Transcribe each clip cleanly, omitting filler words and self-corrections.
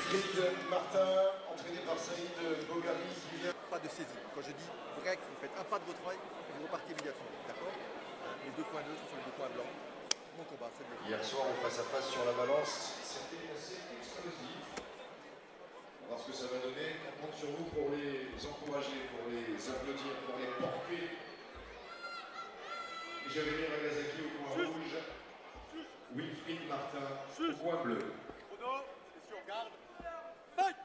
Wilfried Martin, entraîné par Saïd Bogari qui vient. Pas de saisie. Quand je dis break, vous faites un pas de votre œil et vous repartez immédiatement. D'accord? Les deux points neutres sont les deux points blancs. Mon combat, faites-le. Hier soir, en face à face sur la balance, c'était assez explosif. On va voir ce que ça va donner. On compte sur vous pour les encourager, pour les applaudir, pour les porter. Javier Nagasaki au coin rouge. Wilfried Martin au coin bleu. Chrono, messieurs, on garde. Fight!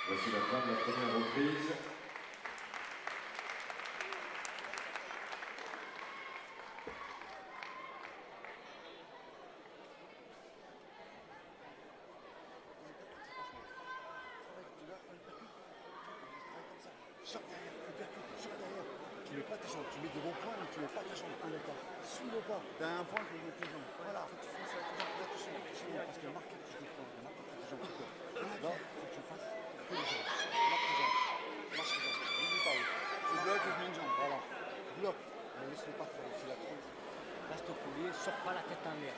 Voici la fin de la première reprise. Sors derrière, sors derrière. Tu mets pas ta jambe, tu mets de bons points, mais tu mets pas ta jambe. Un pas. Sous le pas. T'as un point, tu mets tes jambes. Voilà, faut que tu fasses avec tes jambes. Là, attention, parce qu'il y a marqué que tu te prends. Il y a marqué que tes jambes. Là, faut que tu fasses que les jambes. Marque tes jambes. Marche tes jambes. N'oublie pas. Tu bloques et je mets une jambe. Voilà. Bloque. Ne laisse-le pas trop. C'est la trompe. Reste au collier, sors pas la tête en l'air.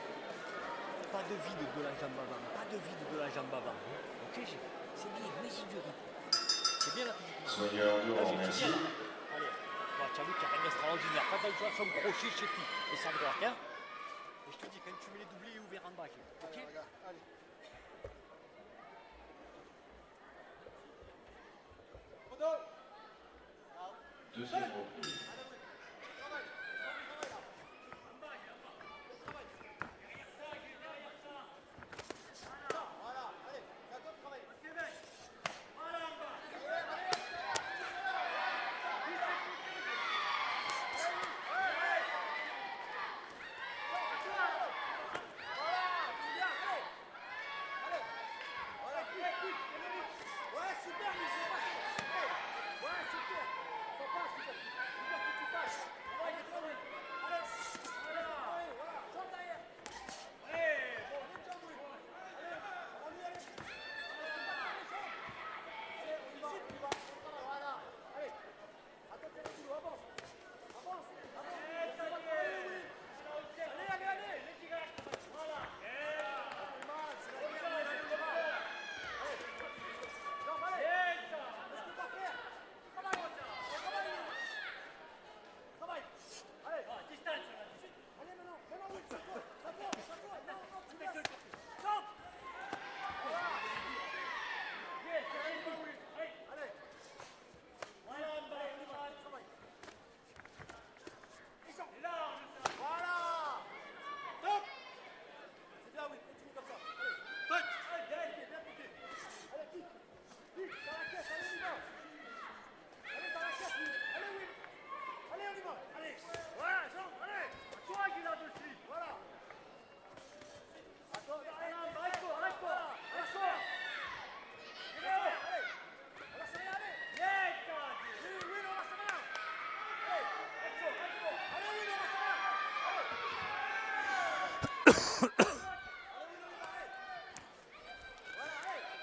Pas de vide de la jambe avant. Pas de vide de la jambe avant. Ok, c'est bien, mais c'est du rythme. C'est bien la physique. Soigneur Durand, merci. Allez, bah, tu as vu qu'il n'y a rien d'extraordinaire. Quand tu as son crochet, je sais plus. Et sa droite, hein. Et je te dis, quand tu mets les doublés ouverts en bas, ok. Allez. Deuxième reprise.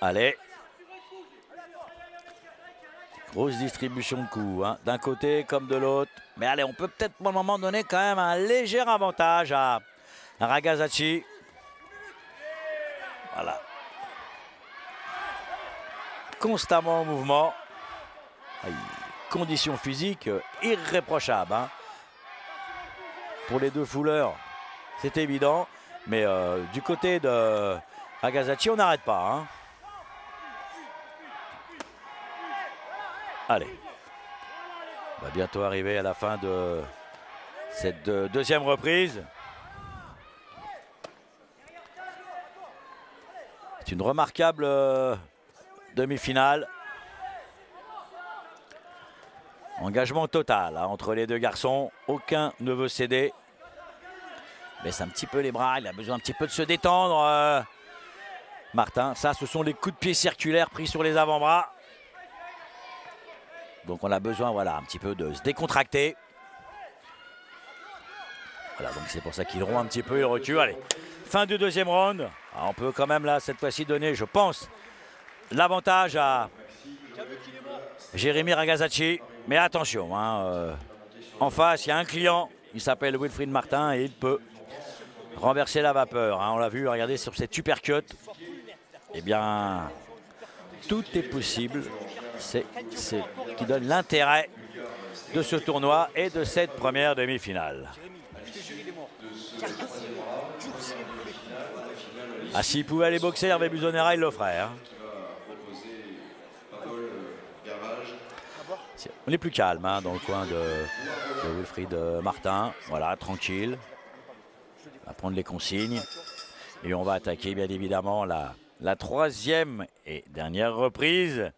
Allez. Grosse distribution de coups, hein, d'un côté comme de l'autre. Mais allez, on peut peut-être pour le moment donner quand même un léger avantage à Ragazzacchi. Voilà. Constamment en mouvement. Conditions physiques irréprochables. Hein. Pour les deux fouleurs, c'est évident. Mais du côté de Ragazzacchi, on n'arrête pas. Hein. Allez. On va bientôt arriver à la fin de cette deuxième reprise. C'est une remarquable demi-finale. Engagement total hein, entre les deux garçons. Aucun ne veut céder. Baisse un petit peu les bras. Il a besoin un petit peu de se détendre. Martin, ça ce sont les coups de pied circulaires pris sur les avant-bras. Donc on a besoin voilà, un petit peu de se décontracter. Voilà, donc c'est pour ça qu'il rompt un petit peu, il recule. Allez, fin du deuxième round. Alors, on peut quand même là, cette fois-ci, donner, je pense, l'avantage à Jérémy Ragazzacchi. Mais attention, hein, en face, il y a un client, il s'appelle Wilfried Martin et il peut renverser la vapeur. Hein. On l'a vu, regardez sur cette uppercut. Eh bien, tout est possible. C'est ce qui donne l'intérêt de ce tournoi et de cette première demi-finale. Ah, s'il pouvait aller boxer, Hervé Buzonera, il le ferait. Hein. On est plus calme hein, dans le coin de Wilfried Martin. Voilà, tranquille. On va prendre les consignes. Et on va attaquer, bien évidemment, la troisième et dernière reprise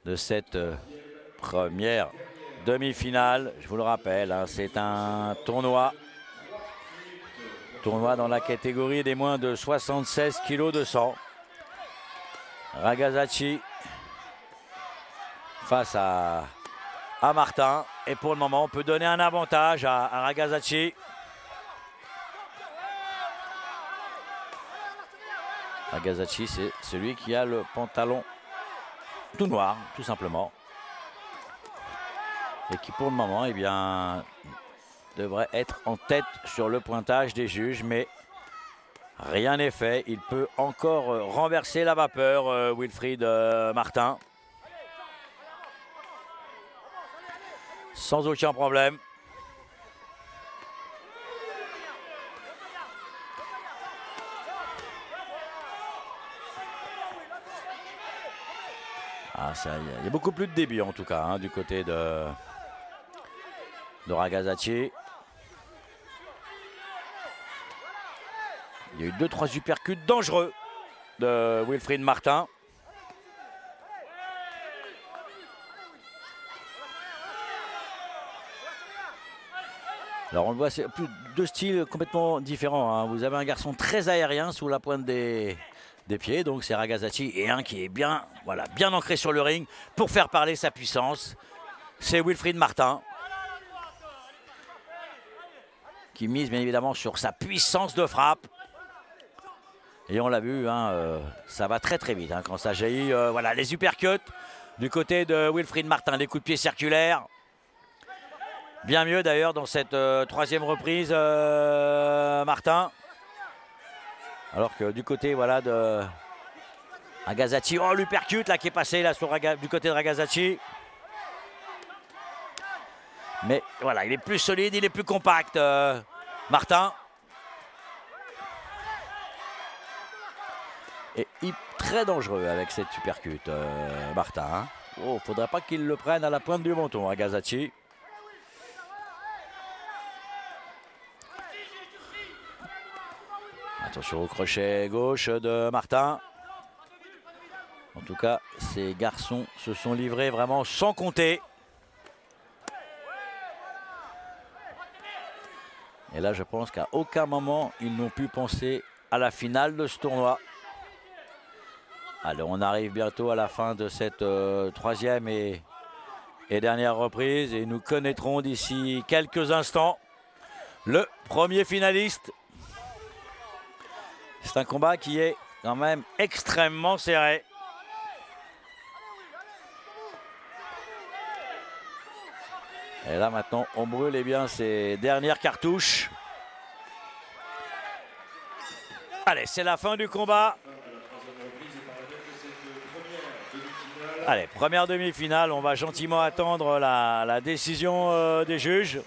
de cette première demi-finale. Je vous le rappelle, hein, c'est un tournoi dans la catégorie des moins de 76 kg de sang. Ragazzacchi face à Martin. Et pour le moment, on peut donner un avantage à Ragazzacchi. Ragazzacchi, c'est celui qui a le pantalon tout noir, tout simplement. Et qui, pour le moment, eh bien, devrait être en tête sur le pointage des juges. Mais rien n'est fait. Il peut encore renverser la vapeur, Wilfried Martin. Sans aucun problème. Ah, il y a beaucoup plus de débit en tout cas hein, du côté de Ragazzacchi. Il y a eu 2-3 uppercuts dangereux de Wilfried Martin. Alors on le voit, c'est deux styles complètement différents. Hein. Vous avez un garçon très aérien sous la pointe des pieds, donc c'est Ragazzacchi, et un qui est bien, voilà, bien ancré sur le ring pour faire parler sa puissance. C'est Wilfried Martin qui mise bien évidemment sur sa puissance de frappe. Et on l'a vu, hein, ça va très très vite hein, quand ça jaillit. Voilà, les uppercuts du côté de Wilfried Martin, les coups de pied circulaires. Bien mieux d'ailleurs dans cette troisième reprise, Martin. Alors que du côté voilà, de Ragazzacchi, oh l'uppercut là qui est passé là sur du côté de Ragazzacchi. Mais voilà, il est plus solide, il est plus compact, Martin. Et très dangereux avec cette uppercut, Martin. Hein. Oh, faudrait pas qu'il le prenne à la pointe du menton, Ragazzacchi. Attention au crochet gauche de Martin. En tout cas, ces garçons se sont livrés vraiment sans compter. Et là, je pense qu'à aucun moment, ils n'ont pu penser à la finale de ce tournoi. Alors, on arrive bientôt à la fin de cette troisième et dernière reprise. Et nous connaîtrons d'ici quelques instants le premier finaliste C'est un combat qui est quand même extrêmement serré. Et là maintenant, on brûle bien ses dernières cartouches. Allez, c'est la fin du combat. Allez, première demi-finale, on va gentiment attendre la décision des juges.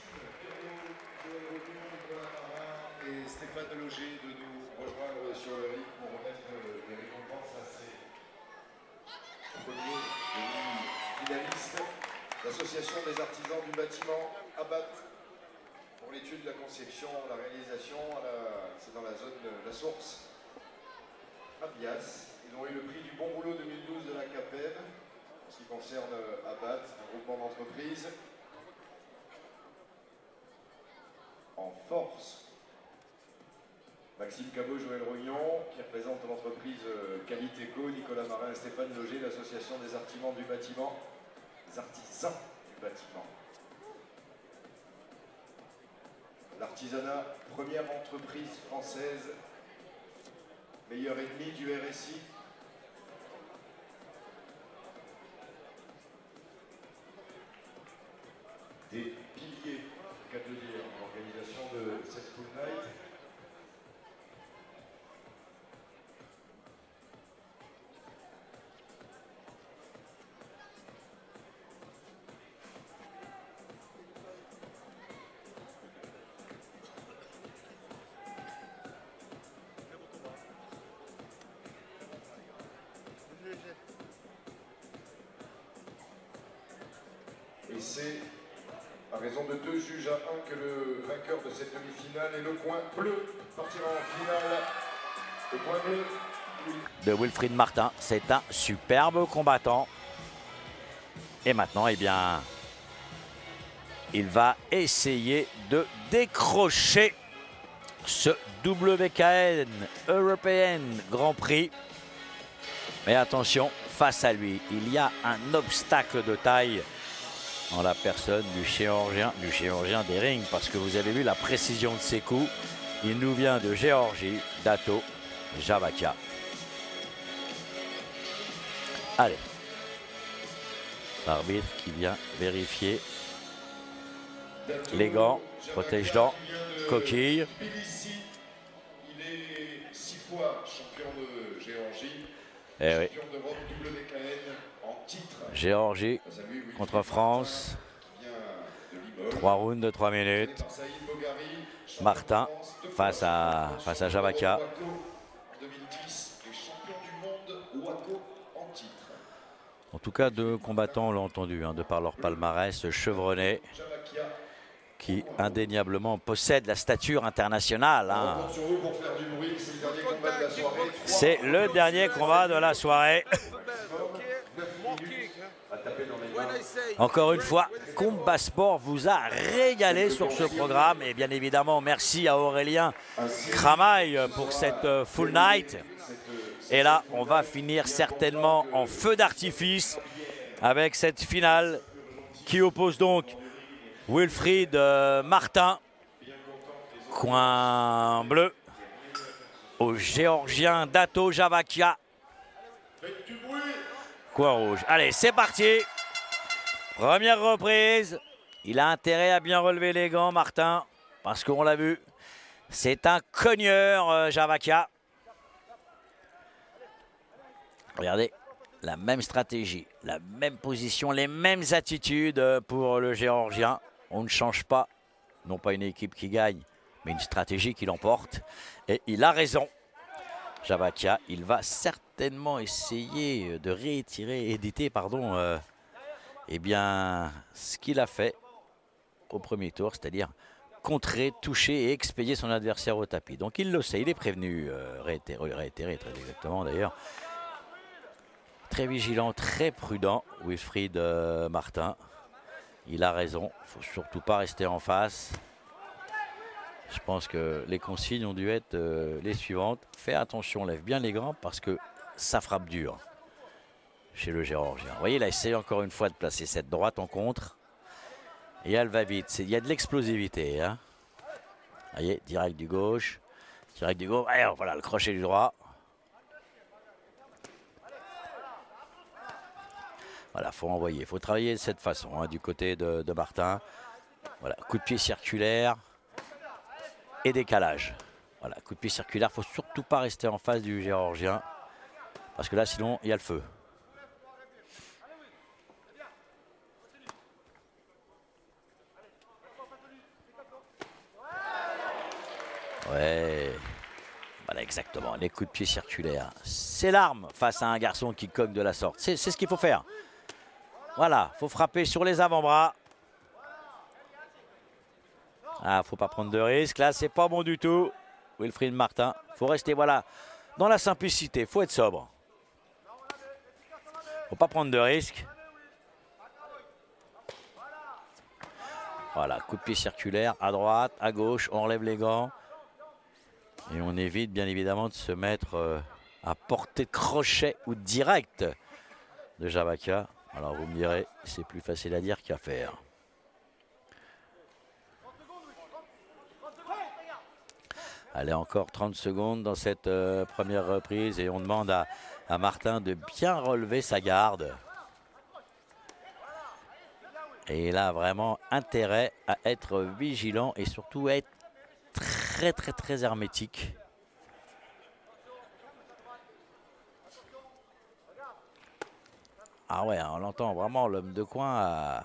Et Stéphane Loger de nous rejoindre sur le ring pour remettre les récompenses à ses premiers demi-finalistes. L'Association des artisans du bâtiment ABAT pour l'étude, la conception, la réalisation, c'est dans la zone de la source Abias. Ils ont eu le prix du bon boulot 2012 de la CAPEB. En ce qui concerne ABAT, un groupement d'entreprises en force. Maxime Cabot, Joël Rognon, qui représente l'entreprise Qualitéco, Nicolas Marin et Stéphane Loger, l'association des artisans du bâtiment, des artisans du bâtiment. L'artisanat, première entreprise française, meilleur ennemi du RSI. Des piliers, cas de dire, en l'organisation de cette Full Night. Et c'est à raison de 2 juges à 1 que le vainqueur de cette demi-finale et le coin bleu partira en finale. Le coin bleu de Wilfried Martin, c'est un superbe combattant. Et maintenant, eh bien, il va essayer de décrocher ce WKN European Grand Prix. Mais attention, face à lui, il y a un obstacle de taille en la personne du chirurgien des rings, parce que vous avez vu la précision de ses coups. Il nous vient de Géorgie, Dato Javakia. Allez, l'arbitre qui vient vérifier les gants, protège-dents, coquille. Il est 6 fois champion de Géorgie, Eh champion d'Europe WKN en titre. Géorgie contre France. 3 rounds de 3 minutes. Martin face à Javakia. En tout cas, 2 combattants, on l'a entendu, de par leur palmarès chevronné, qui indéniablement possèdent la stature internationale. C'est le dernier combat de la soirée. Encore une fois, Combat Sport vous a régalé sur ce programme. Et bien évidemment, merci à Aurélien Cramaille pour cette Full Night. Et là, on va finir certainement en feu d'artifice avec cette finale qui oppose donc Wilfried Martin, coin bleu, au Géorgien Dato Javakia, coin rouge. Allez, c'est parti. Première reprise. Il a intérêt à bien relever les gants, Martin, parce qu'on l'a vu, c'est un cogneur, Javakia. Regardez, la même stratégie, la même position, les mêmes attitudes pour le Géorgien. On ne change pas, non pas une équipe qui gagne, mais une stratégie qui l'emporte. Et il a raison. Javakia, il va certainement essayer de éditer, eh bien, ce qu'il a fait au premier tour, c'est-à-dire contrer, toucher et expédier son adversaire au tapis. Donc il le sait, il est prévenu, réitéré très exactement d'ailleurs. Très vigilant, très prudent, Wilfried Martin. Il a raison, il ne faut surtout pas rester en face. Je pense que les consignes ont dû être les suivantes. Fais attention, lève bien les gants parce que ça frappe dur chez le Géorgien. Vous voyez, il a essayé encore une fois de placer cette droite en contre. Et elle va vite. Il y a de l'explosivité. Vous voyez, direct du gauche. Direct du gauche. Allez, voilà le crochet du droit. Voilà, faut envoyer, faut travailler de cette façon, hein, du côté de Martin. Voilà, coup de pied circulaire et décalage. Voilà, coup de pied circulaire, faut surtout pas rester en face du Géorgien. Parce que là, sinon, il y a le feu. Ouais, voilà exactement, les coups de pied circulaires. C'est l'arme face à un garçon qui cogne de la sorte. C'est ce qu'il faut faire. Voilà, faut frapper sur les avant-bras. Ah, faut pas prendre de risques. Là, c'est pas bon du tout. Wilfried Martin, faut rester voilà dans la simplicité. Faut être sobre. Faut pas prendre de risques. Voilà, coup de pied circulaire à droite, à gauche. On relève les gants. Et on évite bien évidemment de se mettre à portée de crochet ou direct de Javakia. Alors vous me direz, c'est plus facile à dire qu'à faire. Allez, encore 30 secondes dans cette première reprise et on demande à Martin de bien relever sa garde. Et il a vraiment intérêt à être vigilant et surtout à être très hermétique. Ah ouais, on l'entend vraiment, l'homme de coin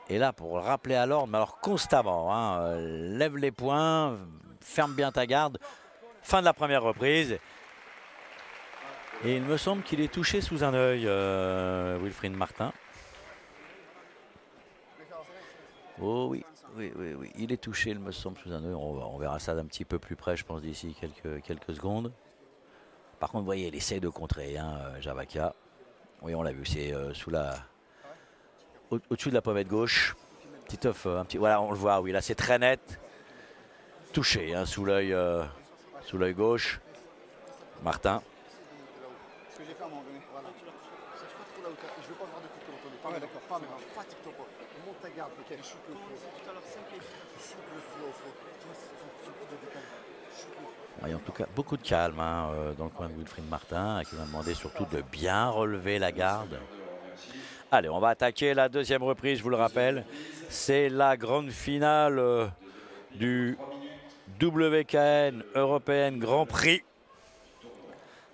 est là pour le rappeler à l'ordre, mais alors constamment. Hein, lève les poings, ferme bien ta garde. Fin de la première reprise. Et il me semble qu'il est touché sous un œil, Wilfried Martin. Oh oui. Oui, il est touché, il me semble, sous un œil. On verra ça d'un petit peu plus près, je pense, d'ici quelques secondes. Par contre, vous voyez, il essaie de contrer, hein, Javakia. Oui, on l'a vu, c'est au-dessus de la pommette gauche. Voilà, on le voit, oui, là c'est très net. Touché, hein, sous l'œil gauche. Martin. Ce que j'ai fait à un moment donné, voilà. Je ne pas trop là où je ne veux pas voir de coup de pied. Ah ouais, d'accord, pas maintenant. Fatigue-toi pas. Monte ta garde, ok. Shoot le flow. Shoot le flow. En tout cas, beaucoup de calme hein, dans le coin de Wilfried Martin, qui va demander surtout de bien relever la garde. Allez, on va attaquer la deuxième reprise, je vous le rappelle. C'est la grande finale du WKN European Grand Prix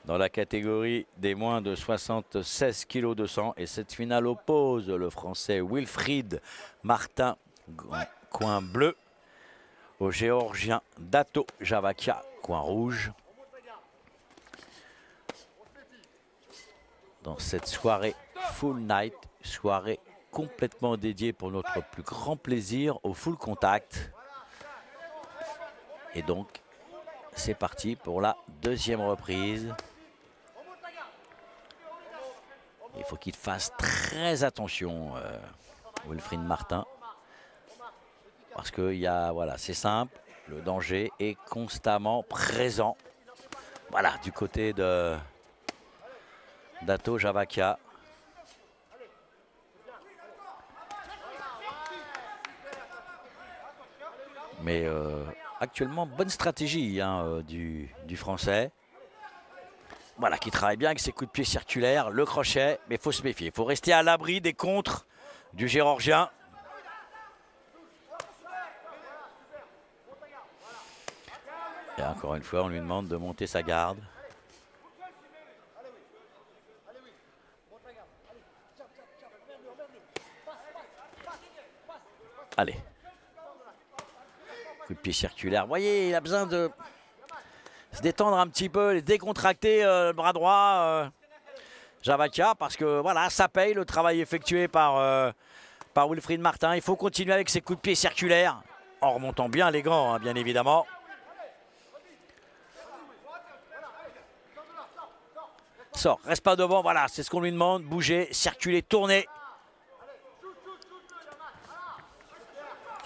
dans la catégorie des moins de 76 kg 200. Et cette finale oppose le Français Wilfried Martin, coin bleu, au Géorgien Dato Javakia, coin rouge. Dans cette soirée full night, soirée complètement dédiée pour notre plus grand plaisir au full contact. Et donc, c'est parti pour la deuxième reprise. Il faut qu'il fasse très attention, Wilfried Martin. Parce que voilà, c'est simple, le danger est constamment présent. Voilà, du côté de Dato Javakia. Mais actuellement, bonne stratégie hein, du Français. Voilà, qui travaille bien avec ses coups de pied circulaires, le crochet. Mais il faut se méfier, il faut rester à l'abri des contres du Géorgien. Et encore une fois, on lui demande de monter sa garde. Allez. Coup de pied circulaire. Vous voyez, il a besoin de se détendre un petit peu, décontracter le bras droit. Javakia, parce que voilà, ça paye le travail effectué par Wilfried Martin. Il faut continuer avec ses coups de pied circulaires, en remontant bien les gants, hein, bien évidemment. Sors, reste pas devant, voilà, c'est ce qu'on lui demande. Bouger, circuler, tourner.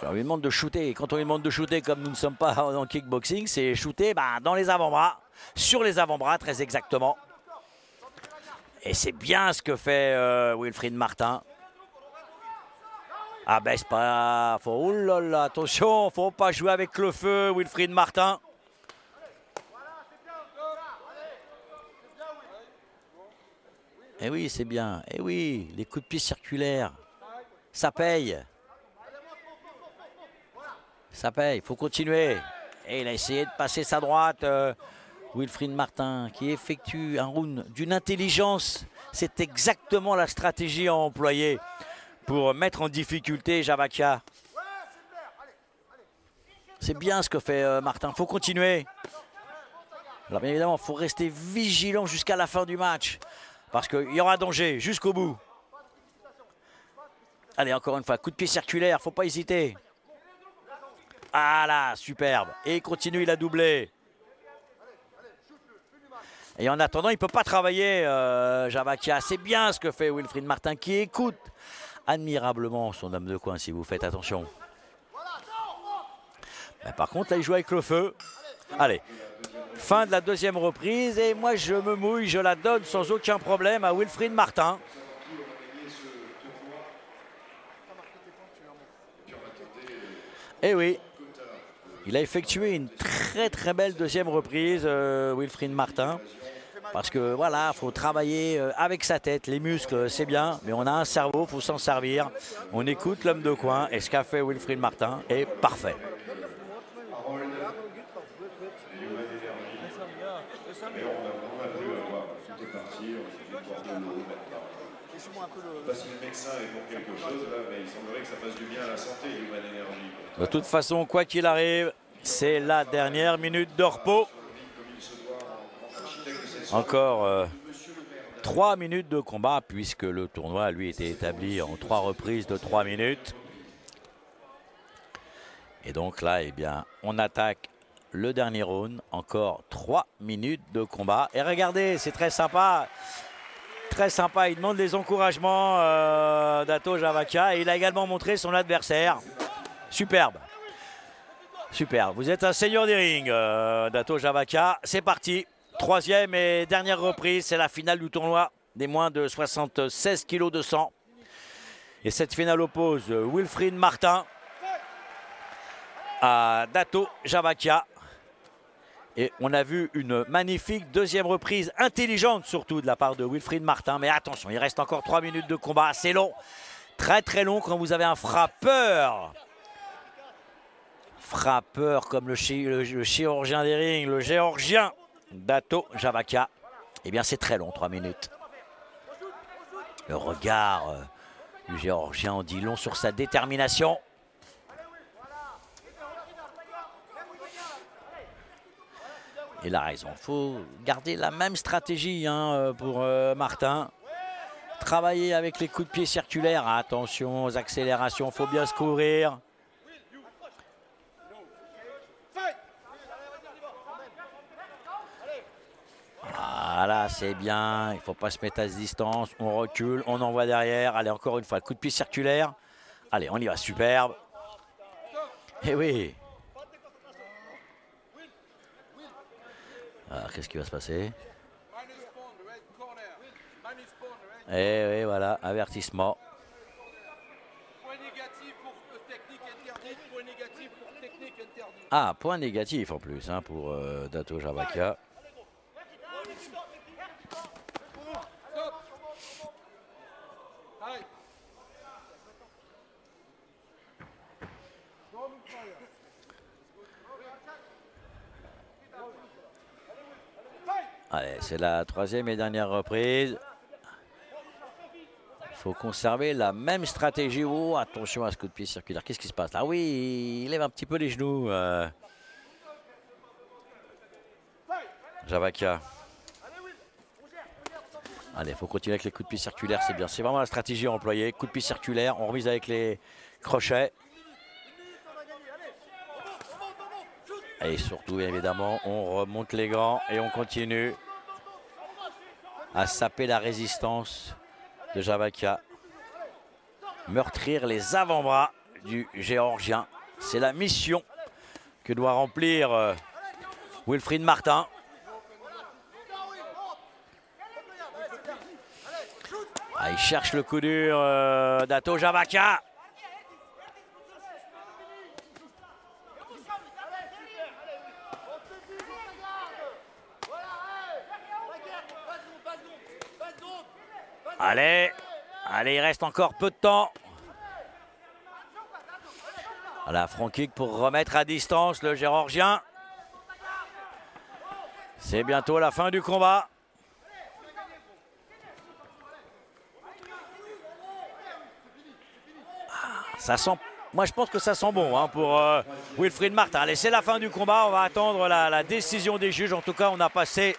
On lui demande de shooter. Et quand on lui demande de shooter, comme nous ne sommes pas en kickboxing, c'est shooter dans les avant-bras, sur les avant-bras très exactement. Et c'est bien ce que fait Wilfried Martin. Ah ben c'est pas... Oulala, attention, faut pas jouer avec le feu, Wilfried Martin. Eh oui, c'est bien. Eh oui, les coups de pied circulaires, ça paye. Ça paye, il faut continuer. Et il a essayé de passer sa droite. Wilfried Martin qui effectue un round d'une intelligence. C'est exactement la stratégie à employer pour mettre en difficulté Javakia. C'est bien ce que fait Martin, il faut continuer. Alors bien évidemment, il faut rester vigilant jusqu'à la fin du match. Parce qu'il y aura danger jusqu'au bout. Allez, encore une fois, coup de pied circulaire, il ne faut pas hésiter. Ah là, superbe. Et il continue, il a doublé. Et en attendant, il ne peut pas travailler Javakia. C'est bien ce que fait Wilfried Martin qui écoute admirablement son homme de coin, si vous faites attention. Mais par contre, là, il joue avec le feu. Allez, fin de la deuxième reprise. Et moi, je me mouille, je la donne sans aucun problème à Wilfried Martin. Et oui, il a effectué une très belle deuxième reprise, Wilfried Martin. Parce que voilà, il faut travailler avec sa tête, les muscles, c'est bien, mais on a un cerveau, il faut s'en servir. On écoute l'homme de coin et ce qu'a fait Wilfried Martin est parfait. Parce que le médecin est pour quelque chose, là, mais il semblerait que ça fasse du bien à la santé, Human Energy. De toute façon, quoi qu'il arrive, c'est la dernière minute de repos. Encore 3 minutes de combat, puisque le tournoi, lui, était établi en 3 reprises de 3 minutes. Et donc là, eh bien, on attaque le dernier round. Encore 3 minutes de combat. Et regardez, c'est très sympa. Très sympa, il demande des encouragements d'Ato Javakia. Et il a également montré son adversaire. Superbe. Superbe. Vous êtes un seigneur des rings, d'Ato Javakia. C'est parti. Troisième et dernière reprise. C'est la finale du tournoi des moins de 76 kg de sang. Et cette finale oppose Wilfried Martin à Dato Javakia. Et on a vu une magnifique deuxième reprise, intelligente surtout de la part de Wilfried Martin. Mais attention, il reste encore 3 minutes de combat. C'est long, très long quand vous avez un frappeur. Frappeur comme le chirurgien des rings, le géorgien Dato Javakia. Eh bien c'est très long, 3 minutes. Le regard du géorgien en dit long sur sa détermination. Il a raison, il faut garder la même stratégie pour Martin. Travailler avec les coups de pied circulaires. Attention aux accélérations, il faut bien se couvrir. Voilà, c'est bien, il ne faut pas se mettre à distance. On recule, on envoie derrière. Allez, encore une fois, coup de pied circulaire. Allez, on y va, superbe. Et oui. Alors, qu'est-ce qui va se passer? Et oui, voilà, avertissement. Ah, point négatif en plus pour Dato Javakia. Allez, c'est la troisième et dernière reprise. Il faut conserver la même stratégie. Oh, attention à ce coup de pied circulaire. Qu'est-ce qui se passe là? Oui, il lève un petit peu les genoux. Javakia. Allez, il faut continuer avec les coups de pied circulaires, c'est bien. C'est vraiment la stratégie à employer. Coup de pied circulaire, on remise avec les crochets. Et surtout, bien évidemment, on remonte les gants et on continue à saper la résistance de Javakia. Meurtrir les avant-bras du géorgien. C'est la mission que doit remplir Wilfried Martin. Ah, il cherche le coup dur d'Ato Javakia. Allez, allez, il reste encore peu de temps. Voilà, front kick pour remettre à distance le Géorgien. C'est bientôt la fin du combat. Ça sent, moi je pense que ça sent bon hein, pour Wilfried Martin. Allez, c'est la fin du combat. On va attendre la décision des juges. En tout cas, on a passé,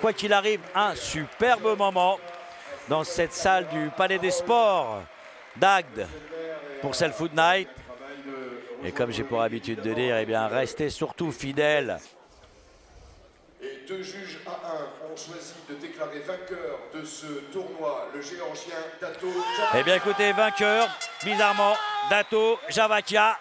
quoi qu'il arrive, un superbe moment dans cette salle du Palais des Sports d'Agde pour Self-Food Night. Et comme j'ai pour habitude de dire, eh bien, restez surtout fidèles. Et 2 juges à 1 ont choisi de déclarer vainqueur de ce tournoi le Géorgien Dato Javakia. Eh bien écoutez, vainqueur, bizarrement, Dato Javakia.